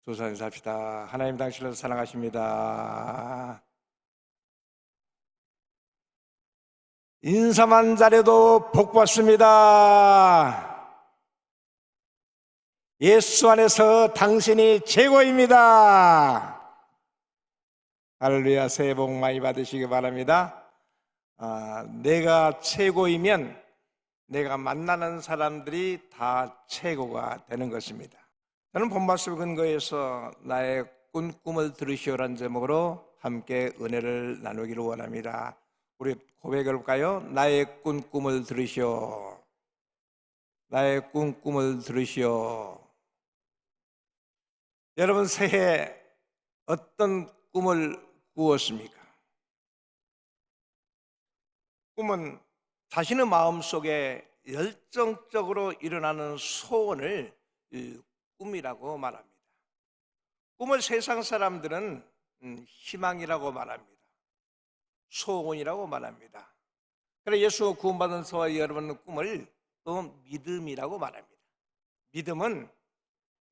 조사 인사합시다. 하나님 당신을 사랑하십니다. 인사만 잘해도 복 받습니다. 예수 안에서 당신이 최고입니다. 할렐루야. 새해 복 많이 받으시기 바랍니다. 내가 최고이면 내가 만나는 사람들이 다 최고가 되는 것입니다. 저는 본 말씀 근거해서 나의 꿈을 들으시오라는 제목으로 함께 은혜를 나누기를 원합니다. 우리 고백해볼까요? 나의 꿈을 들으시오. 나의 꿈을 들으시오. 여러분 새해 어떤 꿈을 꾸었습니까? 꿈은 자신의 마음속에 열정적으로 일어나는 소원을 꿈이라고 말합니다. 꿈을 세상 사람들은 희망이라고 말합니다. 소원이라고 말합니다. 그래서 예수가 구원받은 저와 여러분의 꿈을 또 믿음이라고 말합니다. 믿음은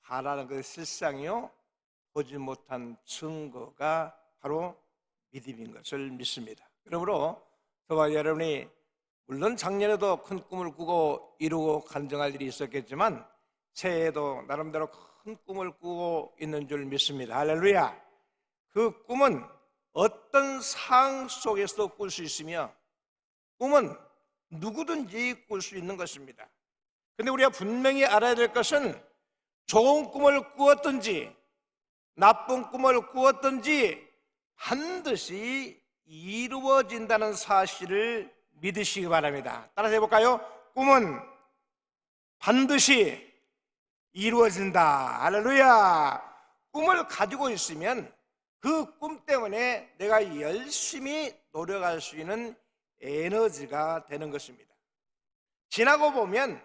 바라는 것의 실상이요 보지 못한 증거가 바로 믿음인 것을 믿습니다. 그러므로 저와 여러분이 물론 작년에도 큰 꿈을 꾸고 이루고 간증할 일이 있었겠지만 새해에도 나름대로 큰 꿈을 꾸고 있는 줄 믿습니다. 할렐루야. 그 꿈은 어떤 상황 속에서도 꿀 수 있으며 꿈은 누구든지 꿀 수 있는 것입니다. 그런데 우리가 분명히 알아야 될 것은 좋은 꿈을 꾸었든지 나쁜 꿈을 꾸었든지 반드시 이루어진다는 사실을 믿으시기 바랍니다. 따라서 해볼까요? 꿈은 반드시 이루어진다. 할렐루야. 꿈을 가지고 있으면 그 꿈 때문에 내가 열심히 노력할 수 있는 에너지가 되는 것입니다. 지나고 보면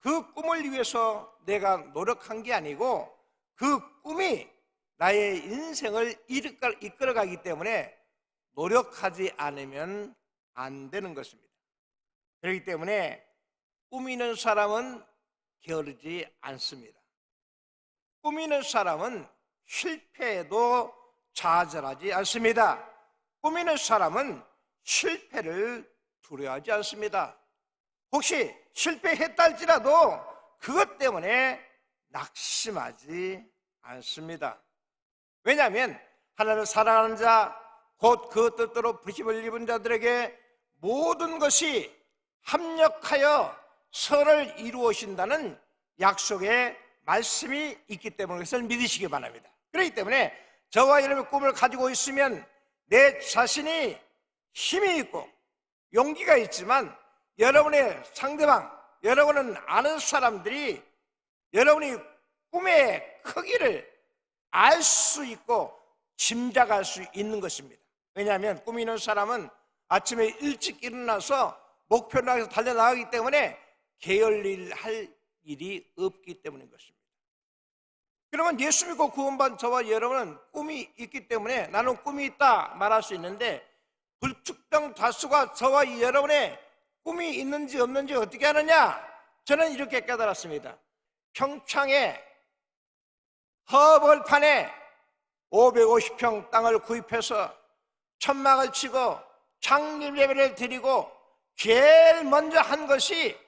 그 꿈을 위해서 내가 노력한 게 아니고 그 꿈이 나의 인생을 이끌어가기 때문에 노력하지 않으면 안 되는 것입니다. 그렇기 때문에 꾸미는 사람은 게으르지 않습니다. 꾸미는 사람은 실패에도 좌절하지 않습니다. 꾸미는 사람은 실패를 두려워하지 않습니다. 혹시 실패했다 할지라도 그것 때문에 낙심하지 않습니다. 왜냐하면 하나님을 사랑하는 자, 곧 그 뜻대로 부르심을 입은 자들에게 모든 것이 합력하여 선을 이루어진다는 약속의 말씀이 있기 때문에 그것을 믿으시기 바랍니다. 그렇기 때문에 저와 여러분의 꿈을 가지고 있으면 내 자신이 힘이 있고 용기가 있지만 여러분의 상대방, 여러분은 아는 사람들이 여러분이 꿈의 크기를 알 수 있고 짐작할 수 있는 것입니다. 왜냐하면 꿈이 있는 사람은 아침에 일찍 일어나서 목표를 향해서 달려나가기 때문에 게을리할 일이 없기 때문인 것입니다. 그러면 예수 믿고 구원받은 저와 여러분은 꿈이 있기 때문에 나는 꿈이 있다 말할 수 있는데 불특정 다수가 저와 여러분의 꿈이 있는지 없는지 어떻게 하느냐? 저는 이렇게 깨달았습니다. 평창에 허벌판에 550평 땅을 구입해서 천막을 치고 창립 예배를 드리고 제일 먼저 한 것이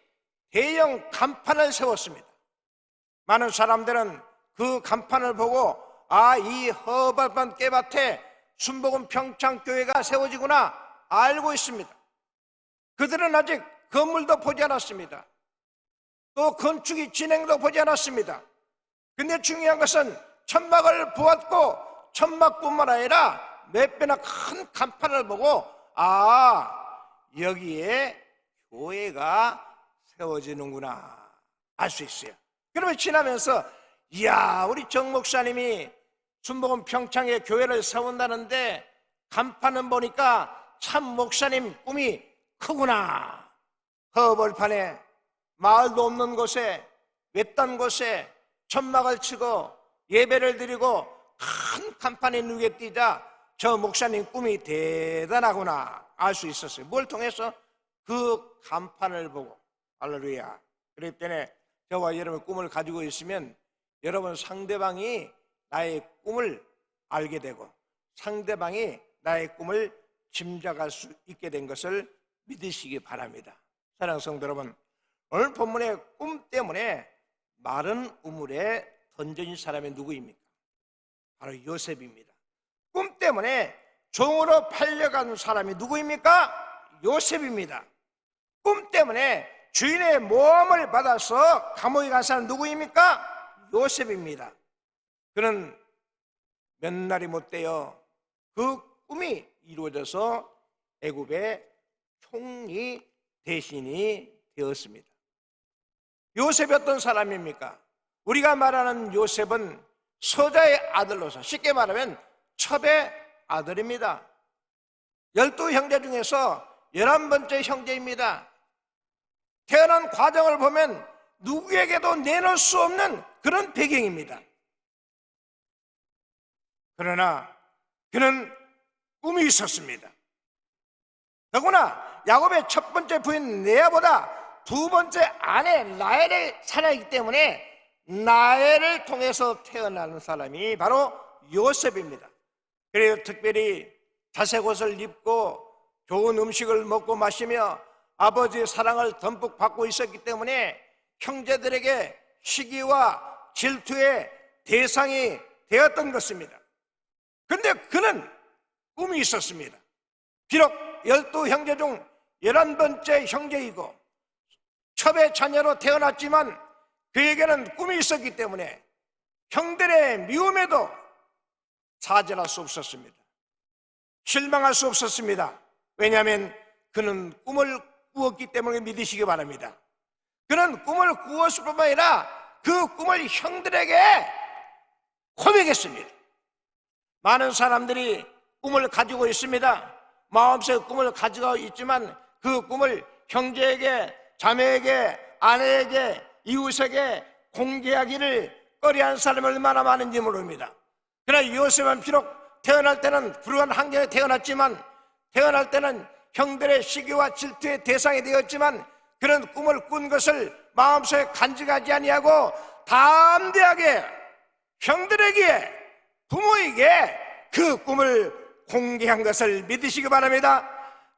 대형 간판을 세웠습니다. 많은 사람들은 그 간판을 보고 이 허벌판 깨밭에 순복음 평창교회가 세워지구나 알고 있습니다. 그들은 아직 건물도 보지 않았습니다. 또 건축이 진행도 보지 않았습니다. 근데 중요한 것은 천막을 보았고 천막뿐만 아니라 몇 배나 큰 간판을 보고 여기에 교회가 세워지는구나 알 수 있어요. 그러면 지나면서 우리 정 목사님이 순복음 평창에 교회를 세운다는데 간판은 보니까 참 목사님 꿈이 크구나. 허벌판에 마을도 없는 곳에 외딴 곳에 천막을 치고 예배를 드리고 큰 간판에 눈에 띄자 저 목사님 꿈이 대단하구나 알 수 있었어요. 뭘 통해서? 그 간판을 보고. 할렐루야. 그렇기 때문에 저와 여러분의 꿈을 가지고 있으면 여러분 상대방이 나의 꿈을 알게 되고 상대방이 나의 꿈을 짐작할 수 있게 된 것을 믿으시기 바랍니다. 사랑하는 성도 여러분, 오늘 본문의 꿈 때문에 마른 우물에 던져진 사람이 누구입니까? 바로 요셉입니다. 꿈 때문에 종으로 팔려간 사람이 누구입니까? 요셉입니다. 꿈 때문에 주인의 모함을 받아서 감옥에 간 사람은 누구입니까? 요셉입니다. 그는 몇 날이 못되어 그 꿈이 이루어져서 애굽의 총리 대신이 되었습니다. 요셉이 어떤 사람입니까? 우리가 말하는 요셉은 서자의 아들로서, 쉽게 말하면 첩의 아들입니다. 12형제 중에서 11번째 형제입니다. 태어난 과정을 보면 누구에게도 내놓을 수 없는 그런 배경입니다. 그러나 그는 꿈이 있었습니다. 더구나 야곱의 첫 번째 부인 레아보다 두 번째 아내 라헬이 살아있기 때문에 라헬을 통해서 태어나는 사람이 바로 요셉입니다. 그래서 특별히 자색 옷을 입고 좋은 음식을 먹고 마시며 아버지의 사랑을 듬뿍 받고 있었기 때문에 형제들에게 시기와 질투의 대상이 되었던 것입니다. 그런데 그는 꿈이 있었습니다. 비록 12형제 중 11번째 형제이고 첩의 자녀로 태어났지만 그에게는 꿈이 있었기 때문에 형들의 미움에도 사죄할 수 없었습니다. 실망할 수 없었습니다. 왜냐하면 그는 꿈을 꾸었기 때문에 믿으시기 바랍니다. 그는 꿈을 꾸었을 뿐만 아니라 그 꿈을 형들에게 고백했습니다. 많은 사람들이 꿈을 가지고 있습니다. 마음속에 꿈을 가지고 있지만 그 꿈을 형제에게, 자매에게, 아내에게, 이웃에게 공개하기를 꺼려하는 사람이 얼마나 많은지 모릅니다. 그러나 요셉은 비록 태어날 때는 불우한 환경에 태어났지만, 태어날 때는 형들의 시기와 질투의 대상이 되었지만 그런 꿈을 꾼 것을 마음속에 간직하지 아니하고 담대하게 형들에게, 부모에게 그 꿈을 공개한 것을 믿으시기 바랍니다.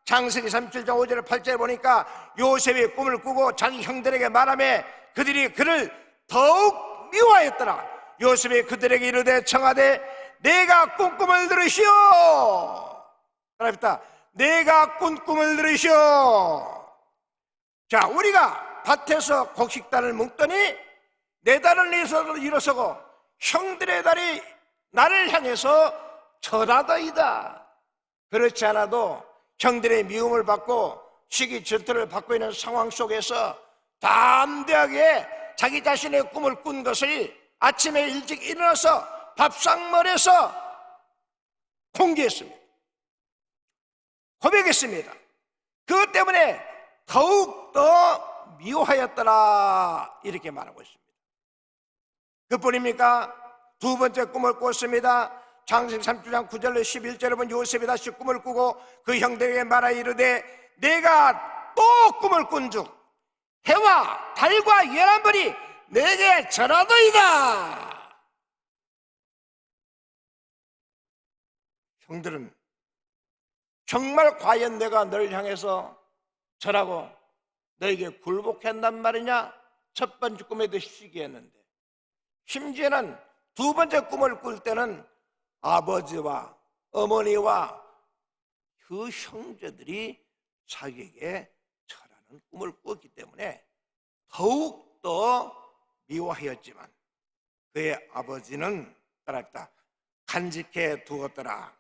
창세기 37장 5절 8절에 보니까 요셉이 꿈을 꾸고 자기 형들에게 말하며 그들이 그를 더욱 미워하였더라. 요셉이 그들에게 이르되 청하되 내가 꾼 꿈을 들으시오. 그럽니다. 내가 꾼 꿈을 들으시오. 자, 우리가 밭에서 곡식단을 묶더니 내 달을 일어서고 형들의 달이 나를 향해서 절하더이다. 그렇지 않아도 형들의 미움을 받고 시기 질투를 받고 있는 상황 속에서 담대하게 자기 자신의 꿈을 꾼 것을 아침에 일찍 일어나서 밥상머리에서 공개했습니다. 고백했습니다. 그것 때문에 더욱더 미워하였더라 이렇게 말하고 있습니다. 그뿐입니까? 두 번째 꿈을 꿨습니다. 창세기 37장 9절로 11절에 보면 요셉이 다시 꿈을 꾸고 그 형들에게 말하여 이르되 내가 또 꿈을 꾼즉 해와 달과 11번이 내게 절하더이다. 형들은 정말 과연 내가 너를 향해서 절하고 너에게 굴복한단 말이냐? 첫 번째 꿈에도 시기했는데 심지어는 두 번째 꿈을 꿀 때는 아버지와 어머니와 그 형제들이 자기에게 절하는 꿈을 꾸었기 때문에 더욱더 미워하였지만 그의 아버지는 따랐다. 간직해 두었더라.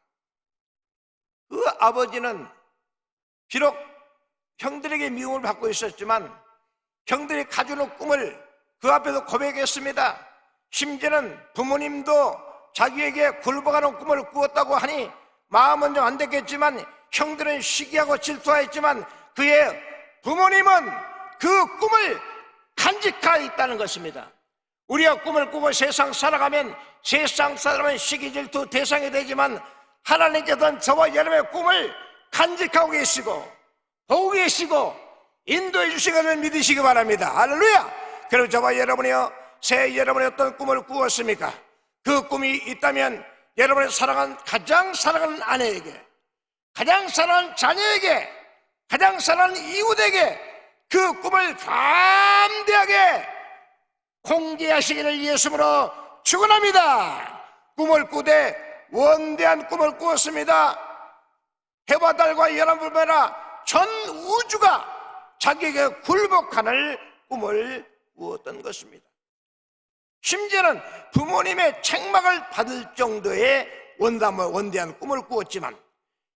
그 아버지는 비록 형들에게 미움을 받고 있었지만 형들이 가져온 꿈을 그 앞에서 고백했습니다. 심지어는 부모님도 자기에게 굴복하는 꿈을 꾸었다고 하니 마음은 좀 안 됐겠지만 형들은 시기하고 질투하였지만 그의 부모님은 그 꿈을 간직하여 있다는 것입니다. 우리가 꿈을 꾸고 세상 살아가면 세상 사람은 시기 질투 대상이 되지만 하나님께서는 저와 여러분의 꿈을 간직하고 계시고 보고 계시고 인도해 주시기를 믿으시기 바랍니다. 할렐루야. 그럼 저와 여러분이요, 새 여러분이 어떤 꿈을 꾸었습니까? 그 꿈이 있다면 여러분의 가장 사랑하는 아내에게, 가장 사랑하는 자녀에게, 가장 사랑하는 이웃에게 그 꿈을 담대하게 공개하시기를 예수님으로 축원합니다. 꿈을 꾸되 원대한 꿈을 꾸었습니다. 해와 달과 연합불매라 전 우주가 자기에게 굴복하는 꿈을 꾸었던 것입니다. 심지어는 부모님의 책망을 받을 정도의 원대한 꿈을 꾸었지만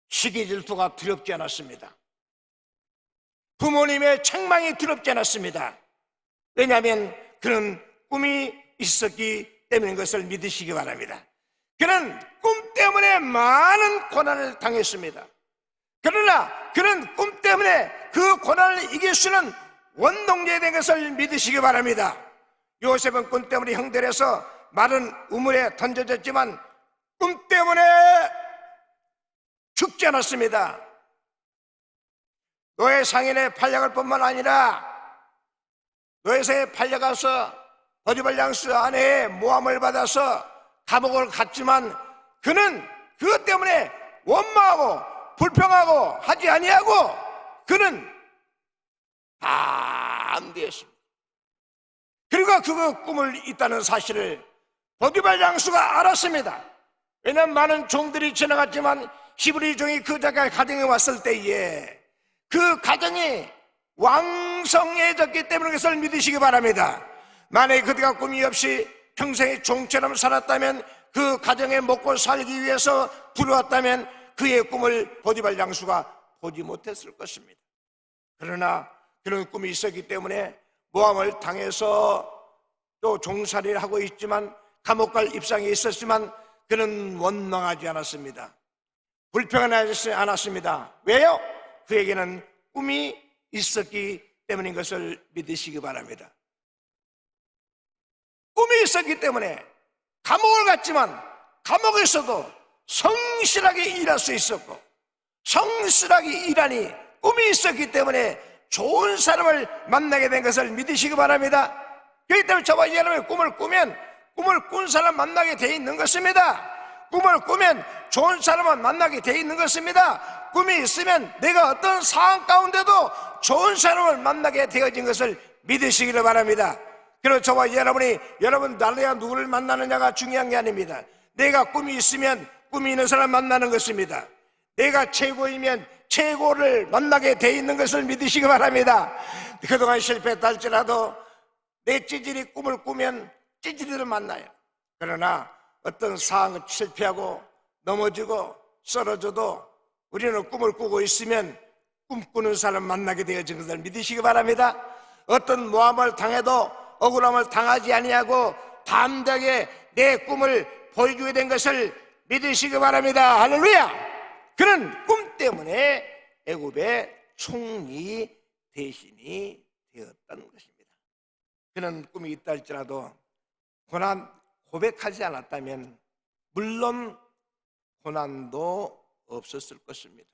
시기 질투가 두렵지 않았습니다. 부모님의 책망이 두렵지 않았습니다. 왜냐하면 그는 꿈이 있었기 때문인 것을 믿으시기 바랍니다. 그는 꿈 때문에 많은 고난을 당했습니다. 그러나 그는 꿈 때문에 그 고난을 이길 수 있는 원동력이 된 것을 믿으시기 바랍니다. 요셉은 꿈 때문에 형들에서 마른 우물에 던져졌지만 꿈 때문에 죽지 않았습니다. 노예 상인의 팔려갈 뿐만 아니라 노예상에 팔려가서 보디발 장수 아내의 모함을 받아서 감옥을 갔지만 그는 그것 때문에 원망하고 불평하고 하지 아니하고 그는 담대했습니다. 그리고 그 꿈을 있다는 사실을 보디발 장수가 알았습니다. 왜냐하면 많은 종들이 지나갔지만 히브리 종이 그 가정에 왔을 때에 그 가정이 왕성해졌기 때문에 그것을 믿으시기 바랍니다. 만약에 그대가 꿈이 없이 평생의 종처럼 살았다면, 그 가정에 먹고 살기 위해서 들어왔다면 그의 꿈을 보디발 장수가 보지 못했을 것입니다. 그러나 그런 꿈이 있었기 때문에 모함을 당해서 또 종살이를 하고 있지만 감옥 갈 입장에 있었지만 그는 원망하지 않았습니다. 불평하지 않았습니다. 왜요? 그에게는 꿈이 있었기 때문인 것을 믿으시기 바랍니다. 꿈이 있었기 때문에 감옥을 갔지만 감옥에서도 성실하게 일할 수 있었고, 성실하게 일하니 꿈이 있었기 때문에 좋은 사람을 만나게 된 것을 믿으시기 바랍니다. 그렇기 때문에 저와 여러분이 꿈을 꾸면 꿈을 꾼 사람 만나게 돼 있는 것입니다. 꿈을 꾸면 좋은 사람을 만나게 돼 있는 것입니다. 꿈이 있으면 내가 어떤 상황 가운데도 좋은 사람을 만나게 되어진 것을 믿으시기를 바랍니다. 그리고 저와 여러분이 여러분 나라야 누구를 만나느냐가 중요한 게 아닙니다. 내가 꿈이 있으면 꿈이 있는 사람 만나는 것입니다. 내가 최고이면 최고를 만나게 돼 있는 것을 믿으시기 바랍니다. 그동안 실패했다 할지라도 내 찌질이 꿈을 꾸면 찌질이를 만나요. 그러나 어떤 상황을 실패하고 넘어지고 쓰러져도 우리는 꿈을 꾸고 있으면 꿈꾸는 사람 만나게 되어진 것을 믿으시기 바랍니다. 어떤 모함을 당해도 억울함을 당하지 아니하고 담대하게 내 꿈을 보여주게 된 것을 믿으시기 바랍니다. 할렐루야! 그는 꿈 때문에 애굽의 총리 대신이 되었다는 것입니다. 그는 꿈이 있다 할지라도 고백하지 않았다면 물론 고난도 없었을 것입니다.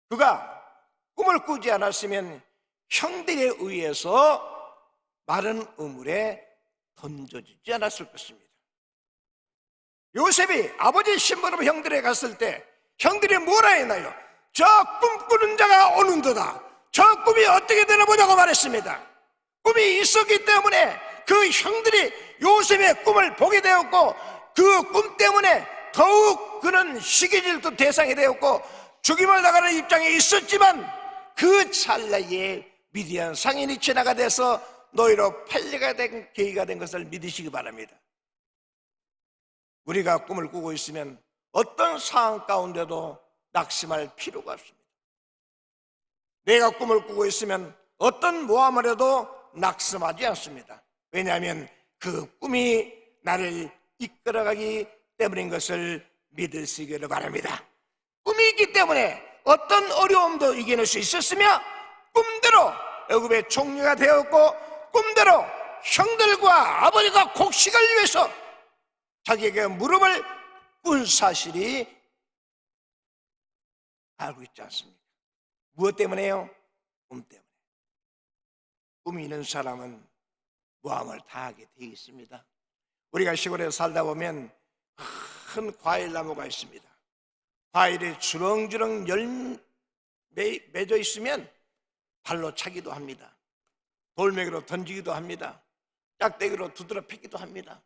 그가 꿈을 꾸지 않았으면 형들에 의해서 마른 우물에 던져지지 않았을 것입니다. 요셉이 아버지 신부로 형들에 갔을 때 형들이 뭐라 했나요? 저 꿈꾸는 자가 오는도다. 저 꿈이 어떻게 되나 보자고 말했습니다. 꿈이 있었기 때문에 그 형들이 요셉의 꿈을 보게 되었고, 그 꿈 때문에 더욱 그는 시기질투 대상이 되었고 죽임을 당하는 입장에 있었지만 그 찰나에 미디안 상인이 지나가 돼서 노예로 팔려가 된 계기가 된 것을 믿으시기 바랍니다. 우리가 꿈을 꾸고 있으면 어떤 상황 가운데도 낙심할 필요가 없습니다. 내가 꿈을 꾸고 있으면 어떤 모함을 해도 낙심하지 않습니다. 왜냐하면 그 꿈이 나를 이끌어가기 때문인 것을 믿으시기를 바랍니다. 꿈이 있기 때문에 어떤 어려움도 이겨낼 수 있었으며 꿈대로 애굽의 총리가 되었고 꿈대로 형들과 아버지가 곡식을 위해서 자기에게 무릎을 꿇은 사실이 알고 있지 않습니까? 무엇 때문에요? 꿈 때문에. 꿈이 있는 사람은 모함을 당하게 되어 있습니다. 우리가 시골에 살다 보면 큰 과일 나무가 있습니다. 과일이 주렁주렁 맺어 있으면 발로 차기도 합니다. 돌멩이로 던지기도 합니다. 짝대기로 두드려 패기도 합니다.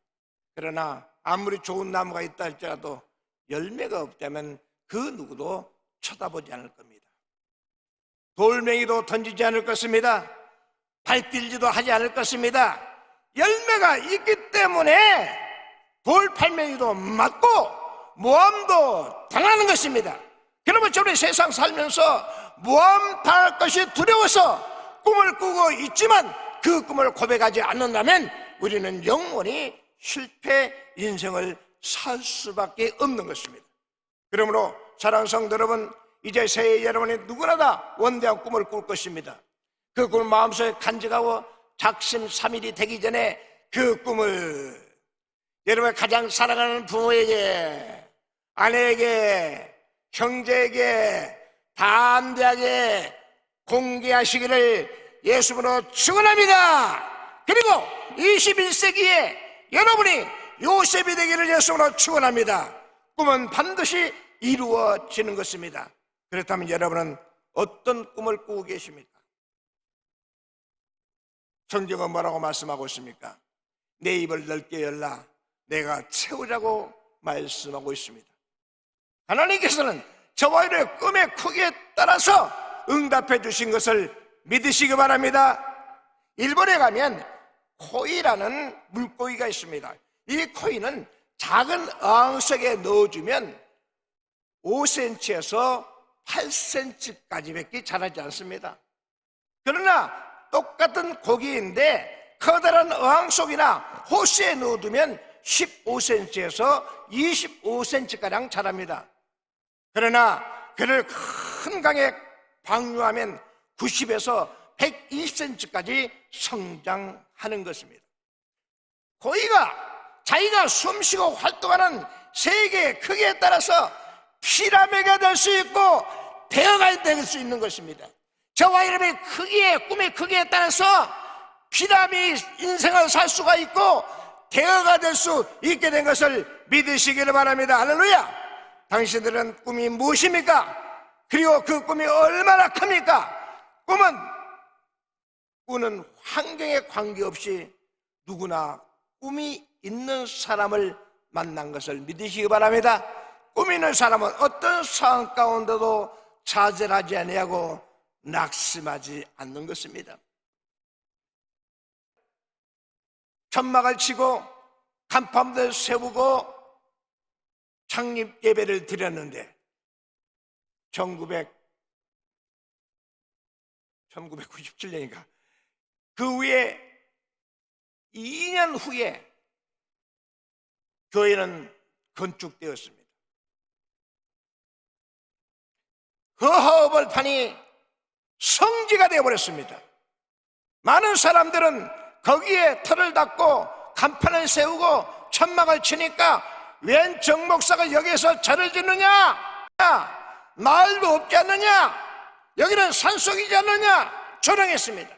그러나 아무리 좋은 나무가 있다 할지라도 열매가 없다면 그 누구도 쳐다보지 않을 겁니다. 돌멩이도 던지지 않을 것입니다. 발길지도 하지 않을 것입니다. 열매가 있기 때문에 돌팔멩이도 맞고 모함도 당하는 것입니다. 그러면 저는 세상 살면서 모함 당할 것이 두려워서 꿈을 꾸고 있지만 그 꿈을 고백하지 않는다면 우리는 영원히 실패 인생을 살 수밖에 없는 것입니다. 그러므로 사랑하는 성도 여러분, 이제 새해 여러분이 누구나 다 원대한 꿈을 꿀 것입니다. 그 꿈을 마음속에 간직하고 작심삼일이 되기 전에 그 꿈을 여러분의 가장 사랑하는 부모에게, 아내에게, 형제에게 담대하게 공개하시기를 예수님으로 축원합니다. 그리고 21세기에 여러분이 요셉이 되기를 예수님으로 축원합니다. 꿈은 반드시 이루어지는 것입니다. 그렇다면 여러분은 어떤 꿈을 꾸고 계십니까? 성경은 뭐라고 말씀하고 있습니까? 내 입을 넓게 열라 내가 채우자고 말씀하고 있습니다. 하나님께서는 저와 여러분의 꿈의 크기에 따라서 응답해 주신 것을 믿으시기 바랍니다. 일본에 가면 코이라는 물고기가 있습니다. 이 코이는 작은 어항 속에 넣어주면 5cm에서 8cm까지밖에 자라지 않습니다. 그러나 똑같은 고기인데 커다란 어항 속이나 호수에 넣어두면 15cm에서 25cm가량 자랍니다. 그러나 그를 큰 강에 방류하면 90에서 120cm까지 성장하는 것입니다. 고기가 자기가 숨쉬고 활동하는 세계의 크기에 따라서 피라미드가 될 수 있고 대어가 될 수 있는 것입니다. 저와 여러분의 크기에, 꿈의 크기에 따라서 피라미드 인생을 살 수가 있고 대어가 될 수 있게 된 것을 믿으시기를 바랍니다. 할렐루야. 당신들은 꿈이 무엇입니까? 그리고 그 꿈이 얼마나 큽니까? 꿈은 꾸는 환경에 관계없이 누구나 꿈이 있는 사람을 만난 것을 믿으시기 바랍니다. 꿈 있는 사람은 어떤 상황 가운데도 좌절하지 아니하고 낙심하지 않는 것입니다. 천막을 치고 간판을 세우고 창립 예배를 드렸는데 1997년인가 그 후에 2년 후에 교회는 건축되었습니다. 허허벌판이 성지가 되어버렸습니다. 많은 사람들은 거기에 터를 닫고 간판을 세우고 천막을 치니까 웬 정목사가 여기서 절을 짓느냐? 마을도 없지 않느냐? 여기는 산속이지 않느냐? 조롱했습니다.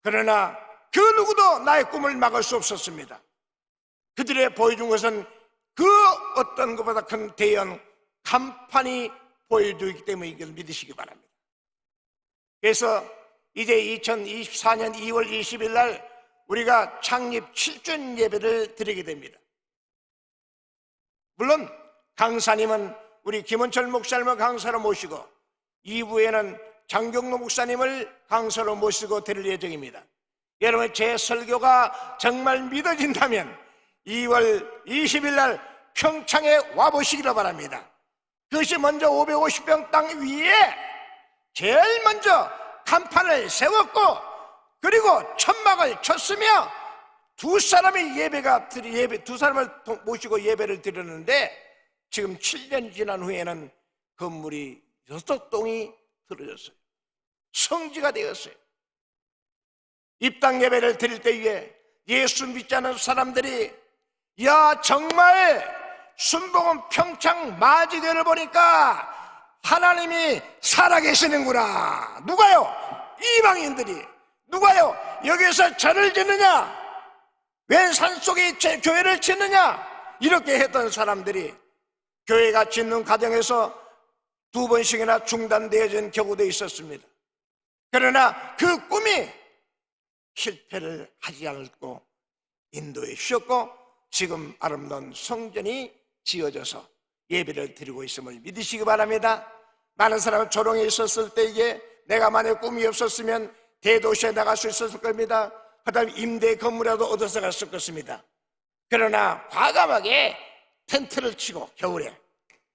그러나 그 누구도 나의 꿈을 막을 수 없었습니다. 그들의 보여준 것은 그 어떤 것보다 큰 대형 간판이 보여주기 때문에 이걸 믿으시기 바랍니다. 그래서 이제 2024년 2월 20일 날 우리가 창립 7주년 예배를 드리게 됩니다. 물론 강사님은 우리 김원철 목사님을 강사로 모시고 2부에는 장경로 목사님을 강사로 모시고 드릴 예정입니다. 여러분 제 설교가 정말 믿어진다면 2월 20일 날 평창에 와보시기를 바랍니다. 그것이 먼저 550평 땅 위에 제일 먼저 간판을 세웠고 그리고 천막을 쳤으며 두 사람을 모시고 예배를 드렸는데 지금 7년 지난 후에는 건물이 6동이 들어졌어요. 성지가 되었어요. 입당 예배를 드릴 때에 예수 믿지 않는 사람들이 야 정말 순복음 평창 마지교를 보니까 하나님이 살아계시는구나. 누가요? 이방인들이. 누가요? 여기서 절을 짓느냐? 웬 산속에 교회를 짓느냐? 이렇게 했던 사람들이 교회가 짓는 과정에서 2번씩이나 중단되어진 경우도 있었습니다. 그러나 그 꿈이 실패를 하지 않고 인도에 쉬었고 지금 아름다운 성전이 지어져서 예배를 드리고 있음을 믿으시기 바랍니다. 많은 사람은 조롱에 있었을 때에 내가 만약 꿈이 없었으면 대도시에 나갈 수 있었을 겁니다. 그 다음에 임대 건물이라도 얻어서 갔을 것입니다. 그러나 과감하게 텐트를 치고 겨울에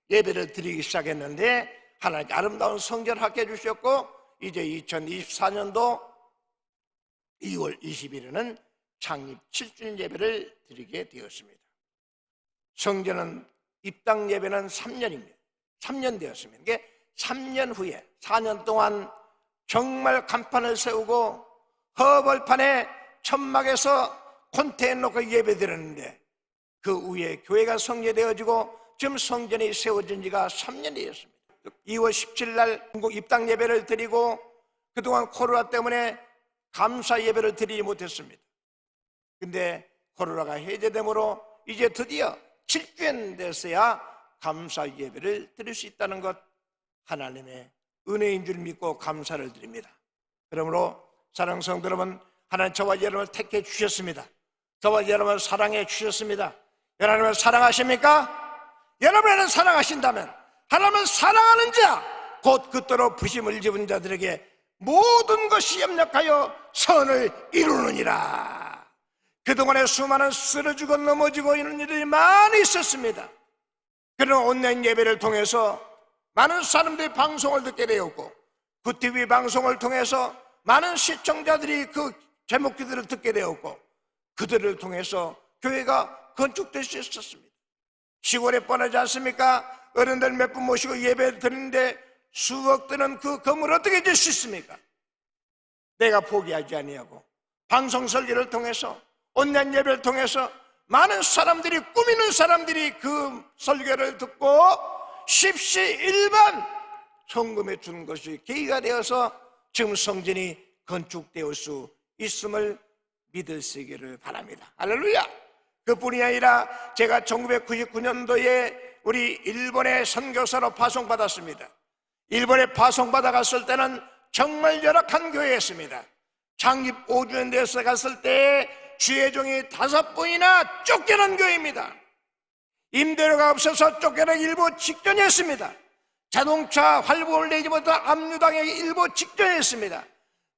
예배를 드리기 시작했는데 하나님께 아름다운 성전을 함께 해주셨고 이제 2024년도 2월 20일에는 창립 7주년 예배를 드리게 되었습니다. 성전은 입당 예배는 3년입니다. 3년 되었습니다. 이게 3년 후에 4년 동안 정말 간판을 세우고 허벌판에 천막에서 콘테이너 놓고 예배 드렸는데 그 위에 교회가 성립되어지고 지금 성전이 세워진 지가 3년이 되었습니다. 2월 17일 날 중국 입당 예배를 드리고 그동안 코로나 때문에 감사 예배를 드리지 못했습니다. 근데 코로나가 해제되므로 이제 드디어 7주년 돼서야 감사 예배를 드릴 수 있다는 것 하나님의 은혜인 줄 믿고 감사를 드립니다. 그러므로 사랑하는 성도 여러분, 하나님 저와 여러분을 택해 주셨습니다. 저와 여러분을 사랑해 주셨습니다. 여러분을 사랑하십니까? 여러분을 사랑하신다면 하나님은 사랑하는 자 곧 그토록 부심을 입은 자들에게 모든 것이 협력하여 선을 이루느니라. 그동안에 수많은 쓰러지고 넘어지고 이런 일들이 많이 있었습니다. 그런 온라인 예배를 통해서 많은 사람들이 방송을 듣게 되었고 그 TV 방송을 통해서 많은 시청자들이 그 제목 기도를 듣게 되었고 그들을 통해서 교회가 건축될 수 있었습니다. 시골에 뻔하지 않습니까? 어른들 몇 분 모시고 예배를 드리는데 수억 드는 그 건물 어떻게 질 수 있습니까? 내가 포기하지 아니하고 방송 설교를 통해서 온라인 예배를 통해서 많은 사람들이 꾸미는 사람들이 그 설교를 듣고 십시일반 헌금해 주는 것이 계기가 되어서 지금 성전이 건축되어 수 있음을 믿을 수 있기를 바랍니다. 할렐루야. 그뿐이 아니라 제가 1999년도에 우리 일본의 선교사로 파송받았습니다. 일본에 파송받아 갔을 때는 정말 열악한 교회였습니다. 창립 5주년 돼서 갔을 때 주의종이 5분이나 쫓겨난 교회입니다. 임대료가 없어서 쫓겨나기 일보 직전이었습니다. 자동차 활보를 내지 못한 압류당하기 일보 직전이었습니다.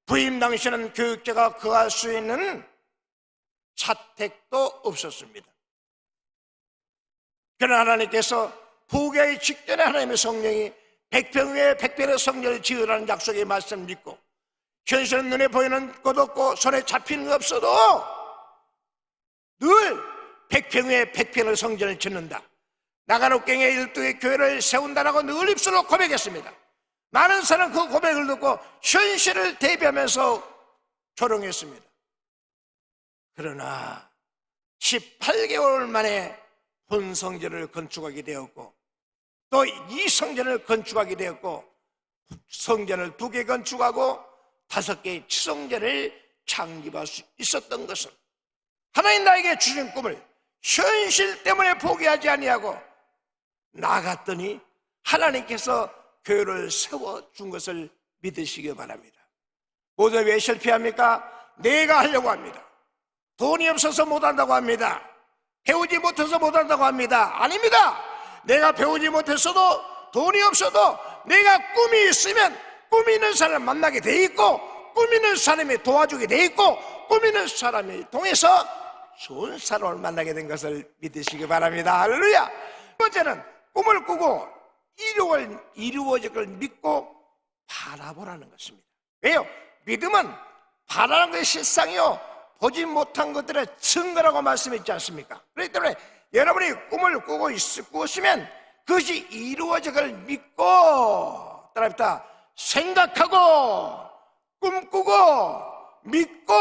부임 당시에는 교육자가 거할 수 있는 사택도 없었습니다. 그러나 하나님께서 포기하기 직전에 하나님의 성령이 100평 위에 100평의 성전을 지으라는 약속의 말씀을 믿고 현실은 눈에 보이는 것 없고 손에 잡히는 것 없어도 늘 100평 위에 100평의 성전을 짓는다. 나가노갱의 12개 교회를 세운다라고 늘 입술로 고백했습니다. 많은 사람 그 고백을 듣고 현실을 대비하면서 조롱했습니다. 그러나 18개월 만에 본 성전을 건축하게 되었고 또 이 성전을 건축하게 되었고 성전을 2개 건축하고 5개의 지성전을 창립할 수 있었던 것은 하나님 나에게 주신 꿈을 현실 때문에 포기하지 아니하고 나갔더니 하나님께서 교회를 세워준 것을 믿으시기 바랍니다. 모두 왜 실패합니까? 내가 하려고 합니다. 돈이 없어서 못한다고 합니다. 배우지 못해서 못한다고 합니다. 아닙니다. 내가 배우지 못했어도 돈이 없어도 내가 꿈이 있으면 꿈 있는 사람을 만나게 돼 있고 꿈 있는 사람이 도와주게 돼 있고 꿈 있는 사람이 통해서 좋은 사람을 만나게 된 것을 믿으시기 바랍니다. 할렐루야. 두 번째는 꿈을 꾸고 이루어질 걸 믿고 바라보라는 것입니다. 왜요? 믿음은 바라는 것이 실상이요 보지 못한 것들의 증거라고 말씀했지 않습니까? 그렇기 때문에 여러분이 꿈을 꾸시면 그것이 이루어질 걸 믿고 따라합니다. 생각하고 꿈꾸고 믿고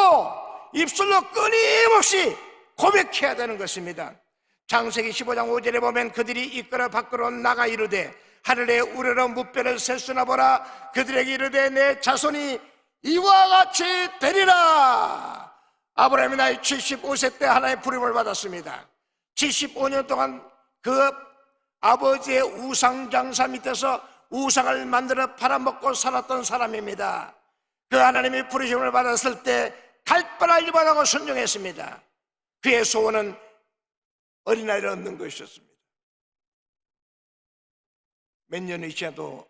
입술로 끊임없이 고백해야 되는 것입니다. 창세기 15장 5절에 보면 그들이 이끌어 밖으로 나가 이르되 하늘에 우러러 무뼈를 셀수나 보라. 그들에게 이르되 내 자손이 이와 같이 되리라. 아브라함이 나이 75세 때 하나님의 부름을 받았습니다. 75년 동안 그 아버지의 우상장사 밑에서 우상을 만들어 팔아먹고 살았던 사람입니다. 그 하나님의 부르심을 받았을 때 갈바를 입어라고 순종했습니다. 그의 소원은 어린아이를 얻는 것이었습니다. 몇 년이 지나도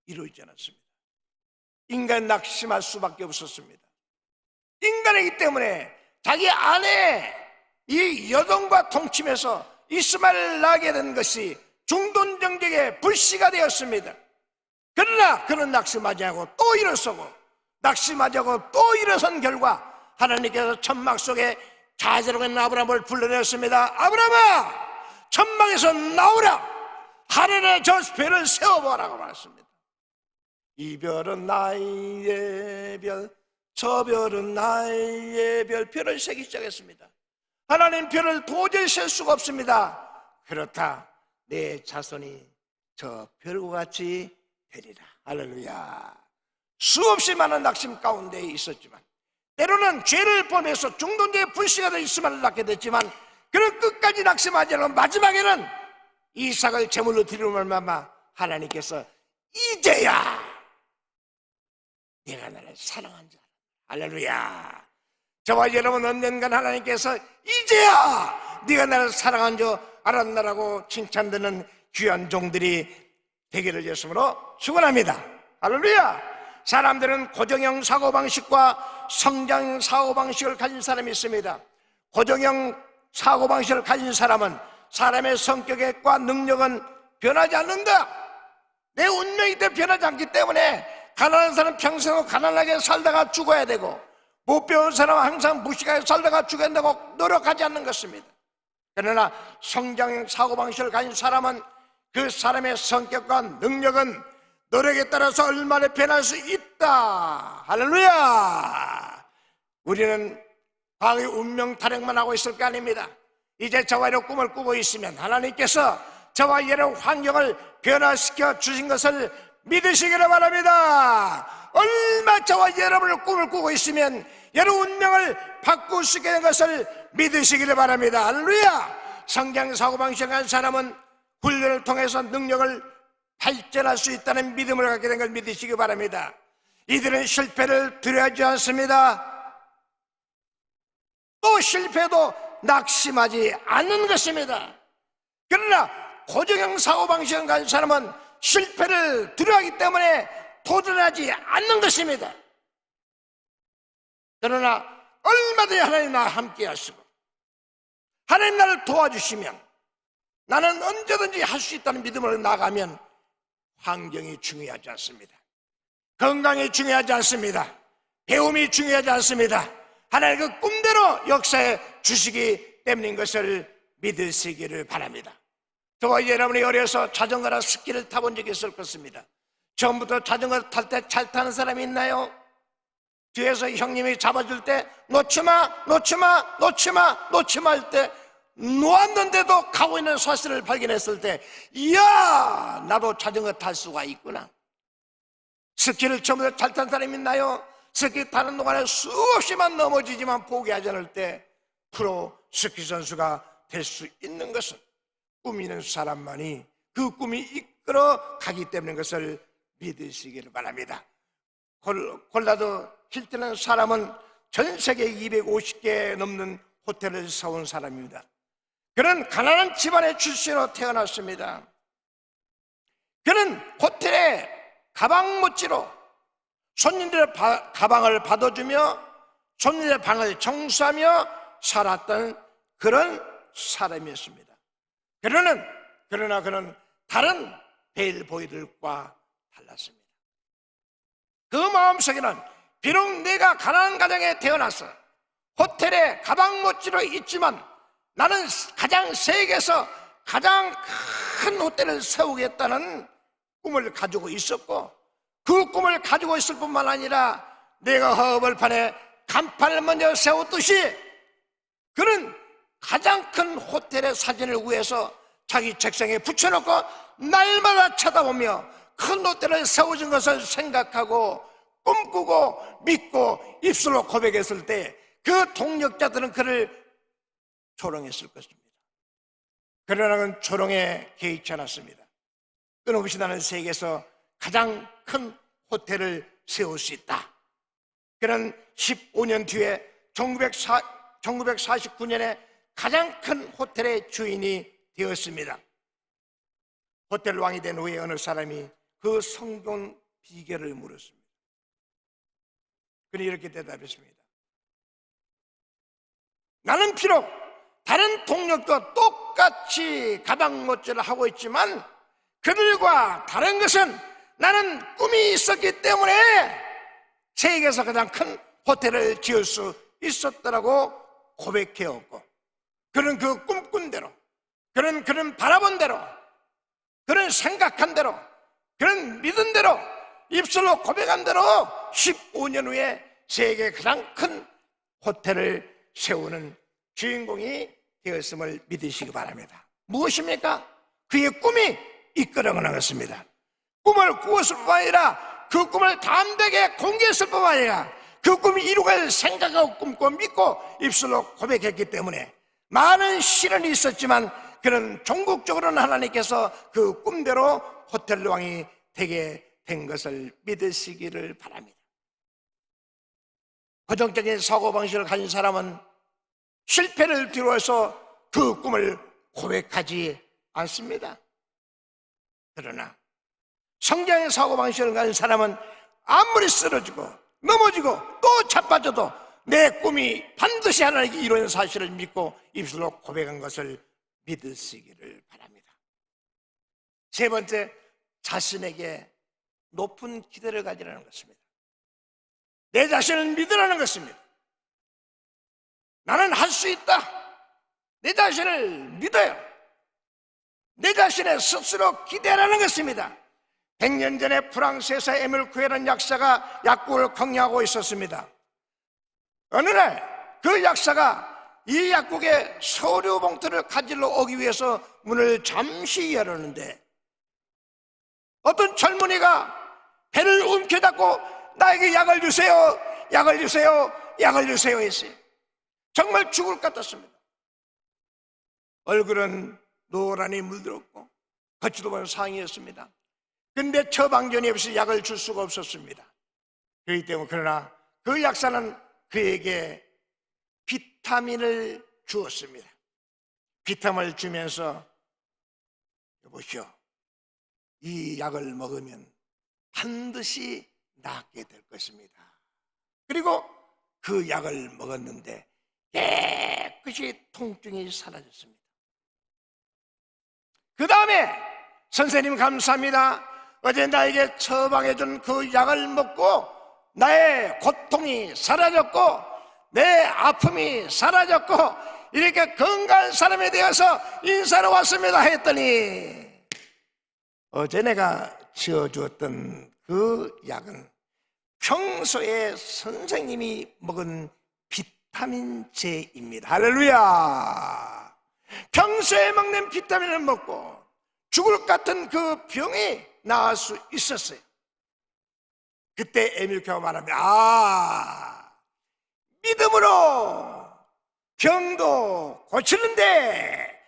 이루어지지 않았습니다. 인간 낙심할 수밖에 없었습니다. 인간이기 때문에 자기 아내 이 여동과 동침해서 이스마엘을 낳게 된 것이 중동 정적의 불씨가 되었습니다. 그러나 그는 낙심하지 않고 또 일어서고 낙심하지 않고 또 일어선 결과 하나님께서 천막 속에 자제로 있는 아브라함을 불러냈습니다. 아브라함아, 천막에서 나오라. 하늘에 저 별을 세워보라고 말했습니다. 이 별은 나의 별, 저 별은 나의 별. 별을 세기 시작했습니다. 하나님 별을 도저히 셀 수가 없습니다. 그렇다, 내 자손이 저 별과 같이 되리라. 할렐루야. 수없이 많은 낙심 가운데 있었지만, 때로는 죄를 범해서 중동자의 불씨가 될 이스마엘을 낳게 됐지만, 그는 끝까지 낙심하지 않고 마지막에는 이삭을 제물로 드리는 말마 하나님께서 이제야 내가 나를 사랑한 자. 할렐루야. 저와 여러분 언젠간 하나님께서 이제야 네가 나를 사랑한 줄 알았나라고 칭찬되는 귀한 종들이 되기를 예수님으로 축원합니다. 할렐루야. 사람들은 고정형 사고방식과 성장 사고방식을 가진 사람이 있습니다. 고정형 사고방식을 가진 사람은 사람의 성격과 능력은 변하지 않는다. 내 운명이 때 변하지 않기 때문에 가난한 사람은 평생 가난하게 살다가 죽어야 되고, 못 배운 사람은 항상 무식하게 살다가 죽어야 된다고 노력하지 않는 것입니다. 그러나 성장 사고방식을 가진 사람은 그 사람의 성격과 능력은 노력에 따라서 얼마나 변할 수 있다. 할렐루야. 우리는 과거의 운명 타령만 하고 있을 거 아닙니다. 이제 저와 여러분 꿈을 꾸고 있으면 하나님께서 저와 여러분 환경을 변화시켜 주신 것을 믿으시기를 바랍니다. 얼마 저와 여러분을 꿈을 꾸고 있으면 여러분 운명을 바꿀 수 있는 것을 믿으시기를 바랍니다. 할렐루야. 성장 사고방식을 한 사람은 훈련을 통해서 능력을 발전할 수 있다는 믿음을 갖게 된 걸 믿으시기 바랍니다. 이들은 실패를 두려워하지 않습니다. 또 실패도 낙심하지 않는 것입니다. 그러나 고정형 사고방식을 가진 사람은 실패를 두려워하기 때문에 도전하지 않는 것입니다. 그러나 얼마든지 하나님 나와 함께 하시고 하나님 나를 도와주시면 나는 언제든지 할 수 있다는 믿음으로 나가면 환경이 중요하지 않습니다. 건강이 중요하지 않습니다. 배움이 중요하지 않습니다. 하나님 그 꿈대로 역사에 주시기 때문인 것을 믿으시기를 바랍니다. 저와 여러분이 어려서 자전거나 스키를 타본 적이 있을 것입니다. 처음부터 자전거 탈 때 잘 타는 사람이 있나요? 뒤에서 형님이 잡아줄 때 놓지마 놓지마 놓지마 놓지마 할 때 놓았는데도 가고 있는 사실을 발견했을 때 이야, 나도 자전거 탈 수가 있구나. 스키를 처음부터 잘 탄 사람이 있나요? 스키 타는 동안에 수없이만 넘어지지만 포기하지 않을 때 프로 스키 선수가 될 수 있는 것은 꿈이 있는 사람만이 그 꿈이 이끌어 가기 때문인 것을 믿으시기를 바랍니다. 골라도 힐트는 사람은 전 세계 250개 넘는 호텔을 사온 사람입니다. 그는 가난한 집안의 출신으로 태어났습니다. 그는 호텔에 가방못지로 손님들의 가방을 받아주며 손님들의 방을 청소하며 살았던 그런 사람이었습니다. 그러나 그는 다른 벨보이들과 달랐습니다. 그 마음속에는 비록 내가 가난한 가정에 태어나서 호텔에 가방못지로 있지만 나는 세계에서 가장 큰 호텔을 세우겠다는 꿈을 가지고 있었고, 그 꿈을 가지고 있을 뿐만 아니라 내가 허벌판에 간판을 먼저 세웠듯이 그는 가장 큰 호텔의 사진을 구해서 자기 책상에 붙여놓고 날마다 쳐다보며 큰 호텔을 세워진 것을 생각하고 꿈꾸고 믿고 입술로 고백했을 때 그 동력자들은 그를 조롱했을 것입니다. 그러나 그는 조롱에 개의치 않았습니다. 끊임없이 나는 세계에서 가장 큰 호텔을 세울 수 있다. 그는 15년 뒤에 1949년에 가장 큰 호텔의 주인이 되었습니다. 호텔 왕이 된 후에 어느 사람이 그 성공 비결을 물었습니다. 그는 이렇게 대답했습니다. 나는 비록 다른 동력과 똑같이 가방못질을 하고 있지만 그들과 다른 것은 나는 꿈이 있었기 때문에 세계에서 가장 큰 호텔을 지을 수 있었더라고 고백해왔고, 그는 그 꿈꾼 대로, 그는 바라본 대로, 그는 생각한 대로, 그는 믿은 대로, 입술로 고백한 대로 15년 후에 세계의 가장 큰 호텔을 세우는 주인공이 되었음을 믿으시기 바랍니다. 무엇입니까? 그의 꿈이 이끌어가는 것입니다. 꿈을 꾸었을 뿐만 아니라 그 꿈을 담대하게 공개했을 뿐만 아니라 그 꿈이 이루갈 생각하고 꿈꿔 믿고 입술로 고백했기 때문에 많은 시련이 있었지만 그는 종국적으로는 하나님께서 그 꿈대로 호텔 왕이 되게 된 것을 믿으시기를 바랍니다. 고정적인 사고방식을 가진 사람은 실패를 뒤로해서 그 꿈을 고백하지 않습니다. 그러나 성장의 사고방식을 가진 사람은 아무리 쓰러지고 넘어지고 또 자빠져도 내 꿈이 반드시 하나님께 이루어진 사실을 믿고 입술로 고백한 것을 믿으시기를 바랍니다. 세 번째, 자신에게 높은 기대를 가지라는 것입니다. 내 자신을 믿으라는 것입니다. 나는 할 수 있다. 내 자신을 믿어요. 내 자신의 스스로 기대라는 것입니다. 100년 전에 프랑스에서 에밀 쿠에라는 약사가 약국을 경영하고 있었습니다. 어느 날 그 약사가 이 약국의 서류 봉투를 가지러 오기 위해서 문을 잠시 열었는데 어떤 젊은이가 배를 움켜잡고 나에게 약을 주세요, 약을 주세요, 약을 주세요 했어요. 정말 죽을 것 같았습니다. 얼굴은 노란히 물들었고 걷지도 못하는 상황이었습니다. 근데 처방전이 없이 약을 줄 수가 없었습니다. 그렇기 때문에 그러나 그 약사는 그에게 비타민을 주었습니다. 비타민을 주면서 여보시오, 이 약을 먹으면 반드시 낫게 될 것입니다. 그리고 그 약을 먹었는데 깨끗이 통증이 사라졌습니다. 그 다음에 선생님 감사합니다. 어제 나에게 처방해준 그 약을 먹고 나의 고통이 사라졌고 내 아픔이 사라졌고 이렇게 건강한 사람에 대해서 인사로 왔습니다 했더니 어제 내가 지어주었던 그 약은 평소에 선생님이 먹은 비타민제입니다. 할렐루야. 평소에 먹는 비타민을 먹고 죽을 것 같은 그 병이 나을 수 있었어요. 그때 에밀 교가 말합니다. 믿음으로 병도 고치는데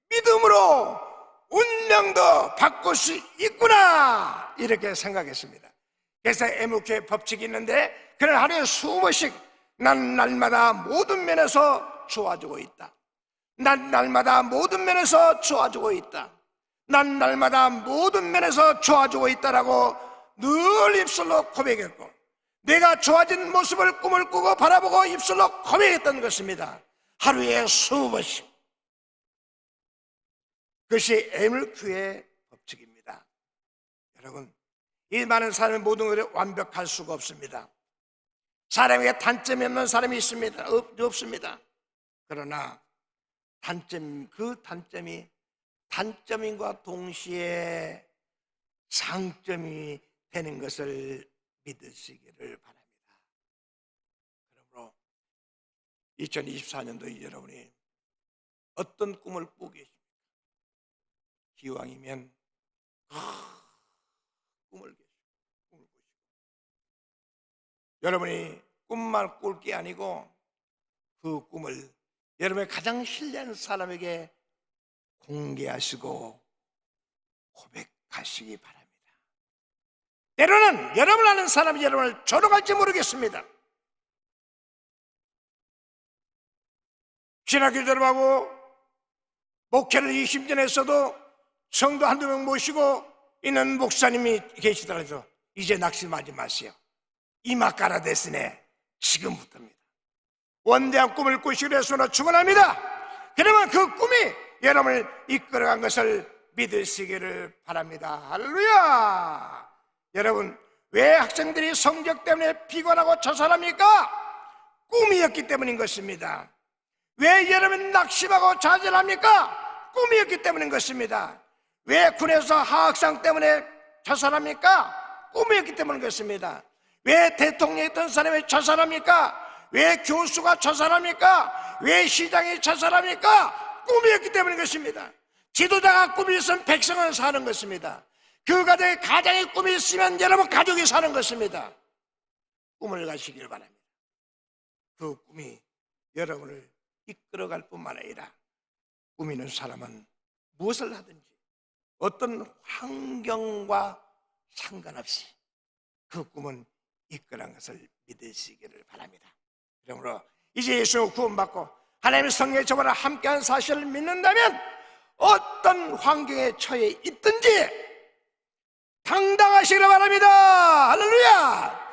믿음으로 운명도 바꿀 수 있구나, 이렇게 생각했습니다. 그래서 에밀교의 법칙이 있는데 그는 하루에 20번씩 난 날마다 모든 면에서 좋아지고 있다. 난 날마다 모든 면에서 좋아지고 있다. 난 날마다 모든 면에서 좋아지고 있다라고 늘 입술로 고백했고 내가 좋아진 모습을 꿈을 꾸고 바라보고 입술로 고백했던 것입니다. 하루에 20번씩. 그것이 에밀큐의 법칙입니다. 여러분, 이 많은 사람의 모든 것이 완벽할 수가 없습니다. 사람에게 단점이 없는 사람이 있습니다. 없습니다. 그러나 그 단점이 단점인과 동시에 장점이 되는 것을 믿으시기를 바랍니다. 그러므로 2024년도 여러분이 어떤 꿈을 꾸고 계십니까? 기왕이면 꿈을 꾸시고 여러분이 꿈만 꿀 게 아니고 그 꿈을 여러분의 가장 신뢰하는 사람에게 공개하시고 고백하시기 바랍니다. 때로는 여러분 아는 사람이 여러분을 조롱할지 모르겠습니다. 신학교 졸업하고 목회를 20년 했어도 성도 한두 명 모시고 있는 목사님이 계시더라도 이제 낙심하지 마세요. 이마까라 데스네. 지금부터입니다. 원대한 꿈을 꾸시기로 해서 축원합니다. 그러면 그 꿈이 여러분을 이끌어간 것을 믿으시기를 바랍니다. 할렐루야. 여러분, 왜 학생들이 성적 때문에 피곤하고 자살합니까? 꿈이었기 때문인 것입니다. 왜 여러분 낙심하고 좌절합니까? 꿈이었기 때문인 것입니다. 왜 군에서 하학상 때문에 자살합니까? 꿈이었기 때문인 것입니다. 왜 대통령이었던 사람이 자살합니까? 왜 교수가 자살합니까? 왜 시장이 자살합니까? 꿈이었기 때문인 것입니다. 지도자가 꿈이 있으면 백성은 사는 것입니다. 그 가정의 꿈이 있으면 여러분 가족이 사는 것입니다. 꿈을 가시길 바랍니다. 그 꿈이 여러분을 이끌어갈 뿐만 아니라 꾸미는 사람은 무엇을 하든지 어떤 환경과 상관없이 그 꿈은 이끌어간 것을 믿으시기를 바랍니다. 그러므로 이제 예수 구원받고 하나님의 성령의 저와 함께한 사실을 믿는다면 어떤 환경에 처해 있든지 당당하시기를 바랍니다. 할렐루야.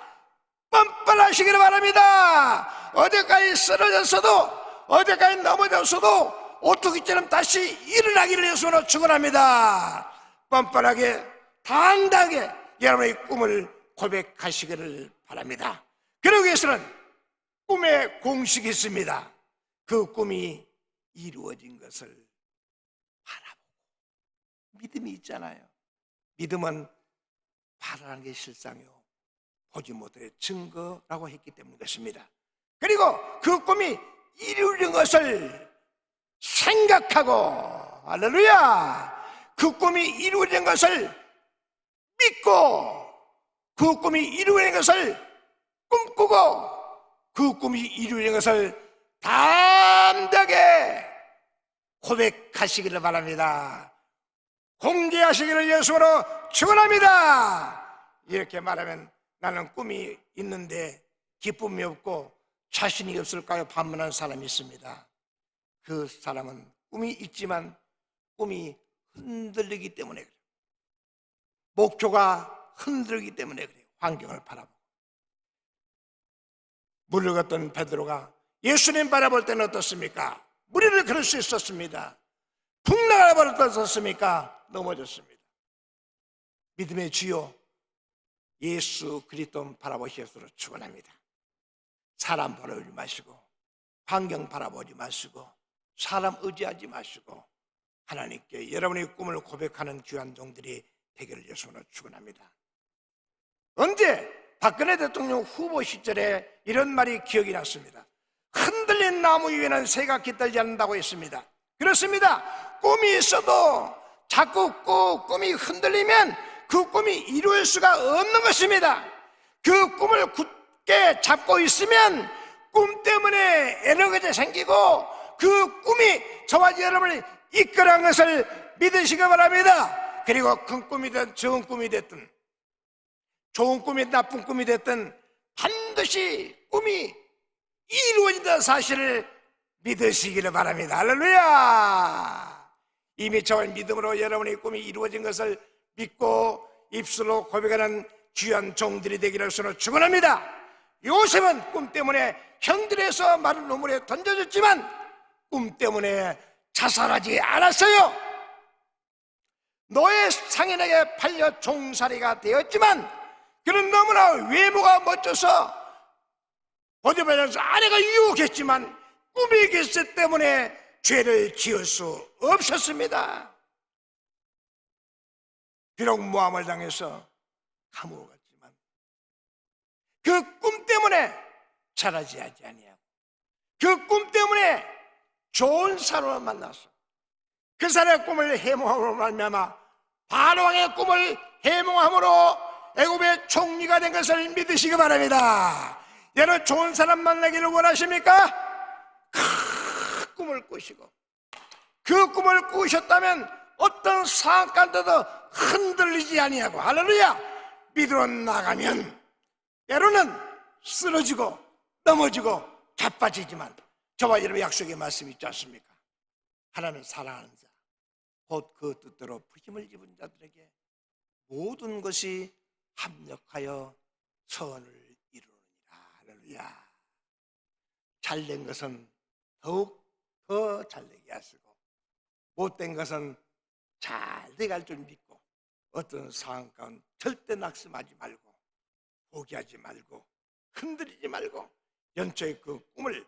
뻔뻔하시기를 바랍니다. 어디까지 쓰러졌어도 어디까지 넘어졌어도 오토기처럼 다시 일어나기를 예수로 축원합니다. 뻔뻔하게 당당하게 여러분의 꿈을 고백하시기를 바랍니다. 그러기 위해서는 꿈의 공식이 있습니다. 그 꿈이 이루어진 것을 바라보고 믿음이 있잖아요. 믿음은 바라는 게 실상이요 보지 못해 증거라고 했기 때문인 것입니다. 그리고 그 꿈이 이루어진 것을 생각하고 할렐루야 그 꿈이 이루어진 것을 믿고 그 꿈이 이루어진 것을 꿈꾸고 그 꿈이 이루어진 것을 담대하게 고백하시기를 바랍니다. 공개하시기를 예수로 축원합니다. 이렇게 말하면 나는 꿈이 있는데 기쁨이 없고 자신이 없을까요? 반문한 사람이 있습니다. 그 사람은 꿈이 있지만 꿈이 흔들리기 때문에 그래요. 목표가 흔들리기 때문에 그래요. 환경을 바라보고 물을 걷던 베드로가 예수님 바라볼 때는 어떻습니까? 무리를 걸을 수 있었습니다. 풍랑을 바라볼 때 어떻습니까? 넘어졌습니다. 믿음의 주요 예수 그리스도 바라보시옵소서 축원합니다. 사람 바라보지 마시고 환경 바라보지 마시고 사람 의지하지 마시고 하나님께 여러분의 꿈을 고백하는 귀한 종들이 되기를 예수로 축원합니다. 언제 박근혜 대통령 후보 시절에 이런 말이 기억이 났습니다. 흔들린 나무 위에는 새가 깃들지 않는다고 했습니다. 그렇습니다. 꿈이 있어도 자꾸 꿈이 흔들리면 그 꿈이 이루어질 수가 없는 것입니다. 그 꿈을 굳게 잡고 있으면 꿈 때문에 에너지가 생기고 그 꿈이 저와 여러분을 이끌어간 것을 믿으시기 바랍니다. 그리고 큰 꿈이든 좋은 꿈이 됐든 좋은 꿈이 나쁜 꿈이 됐든 반드시 꿈이 이루어진다는 사실을 믿으시기를 바랍니다. 할렐루야. 이미 저와 믿음으로 여러분의 꿈이 이루어진 것을 믿고 입술로 고백하는 귀한 종들이 되기를 축원합니다. 요셉은 꿈 때문에 형들에서 마른 우물에 던져졌지만 꿈 때문에 자살하지 않았어요. 노예 상인에게 팔려 종살이가 되었지만 그는 너무나 외모가 멋져서 보디발에서 아내가 유혹했지만 꿈이 있었기 때문에 죄를 지을 수 없었습니다. 비록 모함을 당해서 감옥을 갔지만 그 꿈 때문에 자라지 아니하고 그 꿈 때문에 좋은 사람을 만나서 그 사람의 꿈을 해몽함으로 말미암아 바로왕의 꿈을 해몽함으로 애굽의 총리가 된 것을 믿으시기 바랍니다. 여러분 좋은 사람 만나기를 원하십니까? 큰 꿈을 꾸시고 그 꿈을 꾸셨다면 어떤 상황 가운데도 흔들리지 아니하고 할렐루야 믿으러 나가면 때로는 쓰러지고 넘어지고 자빠지지만 저와 여러분의 약속의 말씀이 있지 않습니까? 하나님은 사랑하는 자 곧 그 뜻대로 부심을 입은 자들에게 모든 것이 합력하여 선을 이루느니라. 할렐루야. 잘된 것은 더욱 더 잘되게 하시고 못된 것은 잘 돼갈 줄 믿고 어떤 상황 가운데 절대 낙심하지 말고 포기하지 말고 흔들리지 말고 연초의 그 꿈을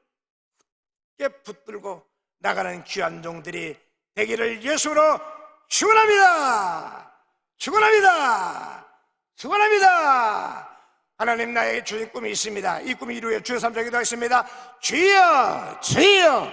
굳게 붙들고 나가는 귀한 종들이 되기를 예수로 축원합니다. 축원합니다. 축원합니다. 하나님 나에게 주신 꿈이 있습니다. 이 꿈이 이루어 주여 삼자기도 하겠습니다. 주여 주여